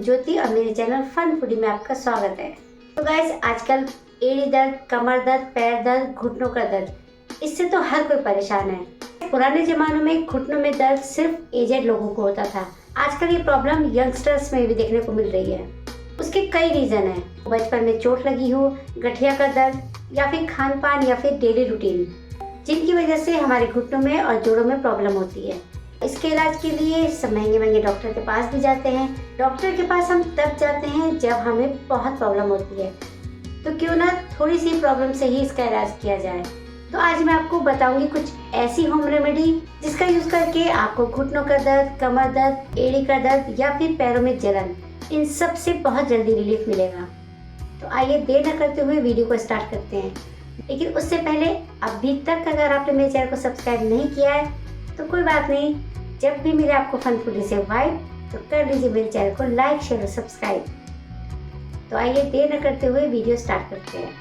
ज्योति और मेरे channel fun foodie में आपका स्वागत है। तो गाइस, आजकल एड़ी दर्द, कमर दर्द, पैर दर्द, घुटनों का दर्द, इससे तो हर कोई परेशान है। पुराने जमानों में घुटनों में दर्द सिर्फ एजेड लोगों को होता था। आजकल ये प्रॉब्लम यंगस्टर्स में भी देखने को मिल रही है। उसके कई रीजन है। बचपन में चोट लगी हो, गठिया का दर्द, या फिर खान पान, या फिर डेली रूटीन, जिनकी वजह से हमारे घुटनों में और जोड़ों में प्रॉब्लम होती है। इसके इलाज के लिए सब महंगे डॉक्टर के पास भी जाते हैं। डॉक्टर के पास हम तब जाते हैं जब हमें बहुत प्रॉब्लम होती है, तो क्यों ना थोड़ी सी प्रॉब्लम से ही इसका इलाज किया जाए। तो आज मैं आपको बताऊंगी कुछ ऐसी होम रेमेडी जिसका यूज करके आपको घुटनों का दर्द, कमर दर्द, एड़ी का दर्द या फिर पैरों में जलन, इन सब से बहुत जल्दी रिलीफ मिलेगा। तो आइए देर न करते हुए वीडियो को स्टार्ट करते हैं। लेकिन उससे पहले अभी तक अगर आपने मेरे चैनल को सब्सक्राइब नहीं किया है तो कोई बात नहीं, जब भी मिले आपको फन फूडी से वाइब तो कर लीजिए मेरे चैनल को लाइक, शेयर और सब्सक्राइब। तो आइए देर न करते हुए वीडियो स्टार्ट करते हैं।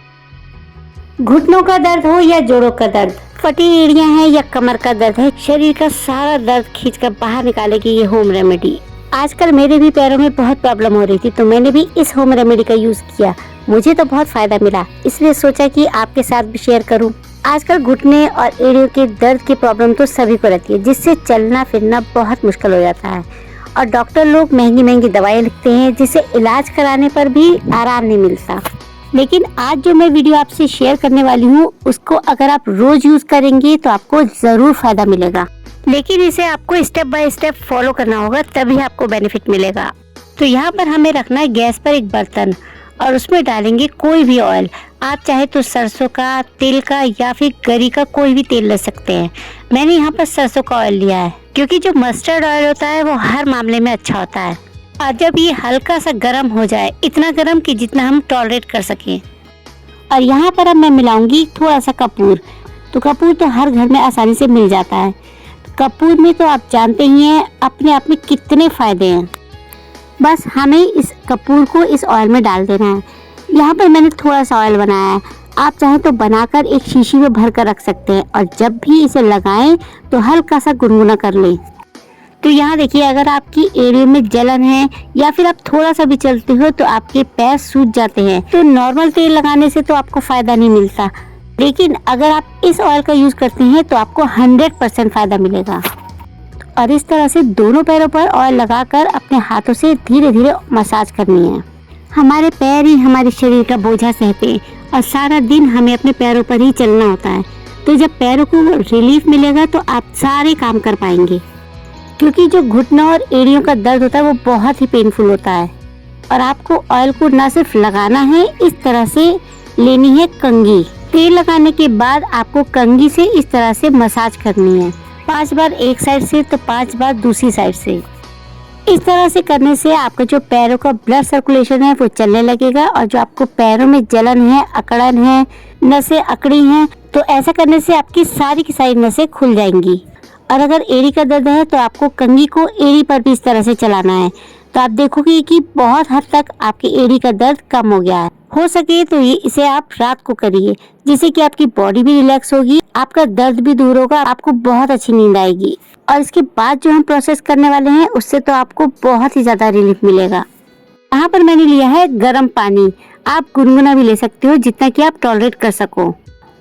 घुटनों का दर्द हो या जोड़ों का दर्द, फटी एड़ियां हैं या कमर का दर्द है, शरीर का सारा दर्द खींचकर बाहर निकालेगी ये होम रेमेडी। आजकल मेरे भी पैरों में बहुत प्रॉब्लम हो रही थी, तो मैंने भी इस होम रेमेडी का यूज किया। मुझे तो बहुत फायदा मिला, इसलिए सोचा कि आपके साथ भी शेयर करूं। आजकल घुटने और एड़ियों के दर्द की प्रॉब्लम तो सभी को रहती है, जिससे चलना फिरना बहुत मुश्किल हो जाता है और डॉक्टर लोग महंगी दवाएं लिखते हैं, जिससे इलाज कराने पर भी आराम नहीं मिलता। लेकिन आज जो मैं वीडियो आपसे शेयर करने वाली हूँ, उसको अगर आप रोज यूज करेंगे तो आपको जरूर फायदा मिलेगा। लेकिन इसे आपको स्टेप बाय स्टेप फॉलो करना होगा, तभी आपको बेनिफिट मिलेगा। तो यहाँ पर हमें रखना है गैस पर एक बर्तन और उसमें डालेंगे कोई भी ऑयल। आप चाहे तो सरसों का तेल का या फिर गरी का कोई भी तेल ले सकते हैं। मैंने यहाँ पर सरसों का ऑयल लिया है, क्योंकि जो मस्टर्ड ऑयल होता है वो हर मामले में अच्छा होता है। और जब ये हल्का सा गर्म हो जाए, इतना गर्म कि जितना हम टॉलरेट कर सकें, और यहाँ पर अब मैं मिलाऊंगी थोड़ा सा कपूर। तो कपूर तो हर घर में आसानी से मिल जाता है। कपूर में तो आप जानते ही हैं अपने आप में कितने फायदे हैं। बस हमें इस कपूर को इस ऑयल में डाल देना है। यहाँ पर मैंने थोड़ा सा ऑयल बनाया है, आप चाहे तो बनाकर एक शीशी में भर कर रख सकते हैं, और जब भी इसे लगाएं तो हल्का सा गुनगुना कर लें। तो यहाँ देखिए, अगर आपकी एड़ियों में जलन है या फिर आप थोड़ा सा भी चलते हो तो आपके पैर सूज जाते हैं, तो नॉर्मल तेल लगाने से तो आपको फायदा नहीं मिलता। लेकिन अगर आप इस ऑयल का यूज करते हैं तो आपको 100% फायदा मिलेगा। और इस तरह से दोनों पैरों पर ऑयल लगाकर अपने हाथों से धीरे धीरे मसाज करनी है। हमारे पैर ही हमारे शरीर का बोझा सहते हैं और सारा दिन हमें अपने पैरों पर ही चलना होता है। तो जब पैरों को रिलीफ मिलेगा तो आप सारे काम कर पाएंगे, क्योंकि जो घुटना और एड़ियों का दर्द होता है वो बहुत ही पेनफुल होता है। और आपको ऑयल को न सिर्फ लगाना है, इस तरह से लेनी है कंघी। तेल लगाने के बाद आपको कंघी से इस तरह से मसाज करनी है, 5 बार एक साइड से तो 5 बार दूसरी साइड से। इस तरह से करने से आपका जो पैरों का ब्लड सर्कुलेशन है वो चलने लगेगा, और जो आपको पैरों में जलन है, अकड़न है, नसें अकड़ी हैं, तो ऐसा करने से आपकी सारी की सारी नसें खुल जाएंगी। और अगर एड़ी का दर्द है तो आपको कंघी को एड़ी पर भी इस तरह से चलाना है, तो आप देखोगे कि बहुत हद तक आपकी एड़ी का दर्द कम हो गया है। हो सके तो इसे आप रात को करिए, जिससे कि आपकी बॉडी भी रिलैक्स होगी, आपका दर्द भी दूर होगा, आपको बहुत अच्छी नींद आएगी। और इसके बाद जो हम प्रोसेस करने वाले हैं उससे तो आपको बहुत ही ज्यादा रिलीफ मिलेगा। यहाँ पर मैंने लिया है गर्म पानी, आप गुनगुना भी ले सकते हो जितना कि आप टॉलरेट कर सको।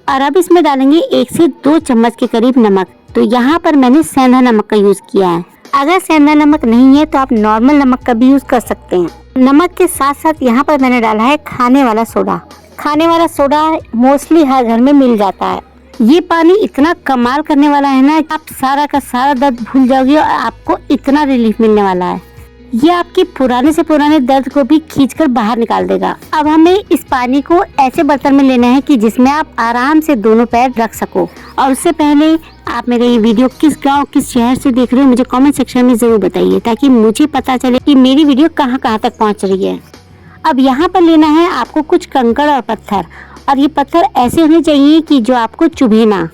और अब इसमें डालेंगे 1 से 2 चम्मच के करीब नमक। तो यहाँ पर मैंने सेंधा नमक का यूज किया है। अगर सेंधा नमक नहीं है तो आप नॉर्मल नमक का भी यूज कर सकते हैं। नमक के साथ साथ यहाँ पर मैंने डाला है खाने वाला सोडा। खाने वाला सोडा मोस्टली हर घर में मिल जाता है। ये पानी इतना कमाल करने वाला है ना, आप सारा का सारा दर्द भूल जाओगे और आपको इतना रिलीफ मिलने वाला है। ये आपके पुराने से पुराने दर्द को भी खींचकर बाहर निकाल देगा। अब हमें इस पानी को ऐसे बर्तन में लेना है कि जिसमें आप आराम से दोनों पैर रख सको। और उससे पहले आप मेरा ये वीडियो किस गांव, किस शहर से देख रहे हो, मुझे कमेंट सेक्शन में जरूर बताइए, ताकि मुझे पता चले कि मेरी वीडियो कहाँ कहाँ तक पहुँच रही है। अब यहाँ पर लेना है आपको कुछ कंकड़ और पत्थर, और ये पत्थर ऐसे होने चाहिए कि जो आपको चुभे ना।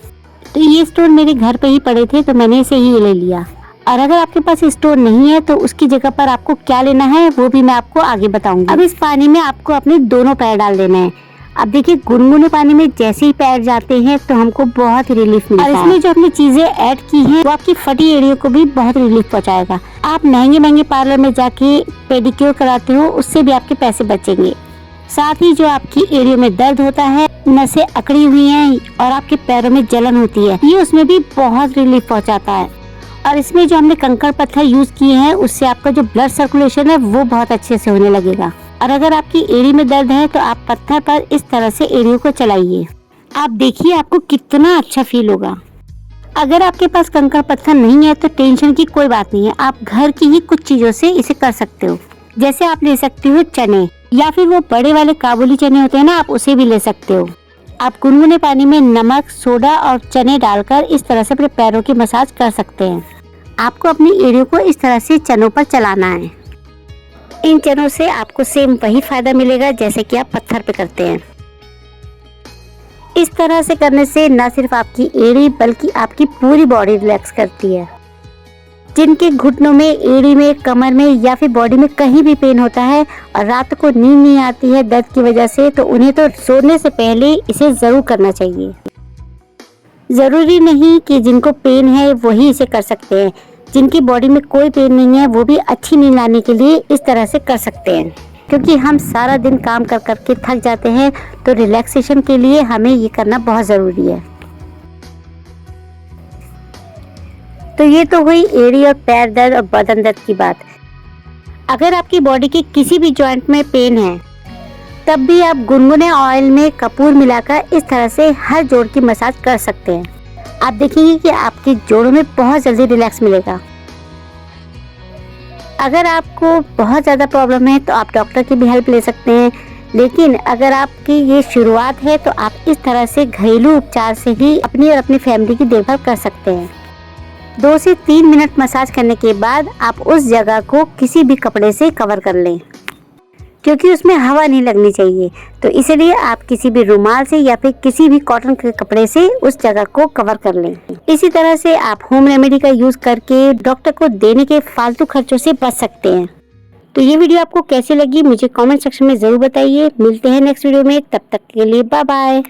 तो ये स्टोन मेरे घर पे ही पड़े थे, तो मैंने इसे ही ले लिया। और अगर आपके पास स्टोन नहीं है तो उसकी जगह पर आपको क्या लेना है वो भी मैं आपको आगे बताऊंगी। अब इस पानी में आपको अपने दोनों पैर डाल देना है। अब देखिए गुनगुने पानी में जैसे ही पैर जाते हैं तो हमको बहुत रिलीफ मिलता है। और इसमें जो हमने चीजें ऐड की हैं वो आपकी फटी एड़ियों को भी बहुत रिलीफ पहुंचाएगा। आप महंगे पार्लर में जाके पेडिक्योर कराते हो उससे भी आपके पैसे बचेंगे। साथ ही जो आपकी एड़ियों में दर्द होता है, नसें अकड़ी हुई हैं और आपके पैरों में जलन होती है, ये उसमें भी बहुत रिलीफ पहुँचाता है। और इसमें जो हमने कंकड़ पत्थर यूज किए हैं उससे आपका जो ब्लड सर्कुलेशन है वो बहुत अच्छे से होने लगेगा। और अगर आपकी एड़ी में दर्द है तो आप पत्थर पर इस तरह से एड़ियों को चलाइए, आप देखिए आपको कितना अच्छा फील होगा। अगर आपके पास कंकड़ पत्थर नहीं है तो टेंशन की कोई बात नहीं है, आप घर की ही कुछ चीजों से इसे कर सकते हो। जैसे आप ले सकते हो चने, या फिर वो बड़े वाले काबुली चने होते हैं ना, आप उसे भी ले सकते हो। आप गुनगुने पानी में नमक, सोडा और चने डालकर इस तरह से अपने पैरों की मसाज कर सकते हैं। आपको अपनी एड़ियों को इस तरह से चनों पर चलाना है। इन चनों से आपको सेम वही फायदा मिलेगा जैसे कि आप पत्थर पे करते हैं। इस तरह से करने से न सिर्फ आपकी एड़ी बल्कि आपकी पूरी बॉडी रिलैक्स करती है। जिनके घुटनों में, एड़ी में, कमर में या फिर बॉडी में कहीं भी पेन होता है और रात को नींद नहीं आती है दर्द की वजह से, तो उन्हें तो सोने से पहले इसे जरूर करना चाहिए। जरूरी नहीं कि जिनको पेन है वही इसे कर सकते हैं, जिनकी बॉडी में कोई पेन नहीं है वो भी अच्छी नींद लाने के लिए इस तरह से कर सकते हैं। क्योंकि हम सारा दिन काम कर करके थक जाते हैं, तो रिलैक्सेशन के लिए हमें ये करना बहुत ज़रूरी है। तो ये तो हुई एड़ी और पैर दर्द और बदन दर्द की बात। अगर आपकी बॉडी के किसी भी जॉइंट में पेन है तब भी आप गुनगुने ऑयल में कपूर मिलाकर इस तरह से हर जोड़ की मसाज कर सकते हैं। आप देखेंगे कि आपके जोड़ों में बहुत जल्दी रिलैक्स मिलेगा। अगर आपको बहुत ज़्यादा प्रॉब्लम है तो आप डॉक्टर की भी हेल्प ले सकते हैं, लेकिन अगर आपकी ये शुरुआत है तो आप इस तरह से घरेलू उपचार से ही अपनी और अपनी फैमिली की देखभाल कर सकते हैं। 2 से 3 मिनट मसाज करने के बाद आप उस जगह को किसी भी कपड़े से कवर कर लें, क्योंकि उसमें हवा नहीं लगनी चाहिए। तो इसलिए आप किसी भी रुमाल से या फिर किसी भी कॉटन के कपड़े से उस जगह को कवर कर लें। इसी तरह से आप होम रेमेडी का यूज करके डॉक्टर को देने के फालतू खर्चों से बच सकते हैं। तो ये वीडियो आपको कैसी लगी मुझे कमेंट सेक्शन में जरूर बताइए। मिलते हैं नेक्स्ट वीडियो में, तब तक के लिए बाय बाय।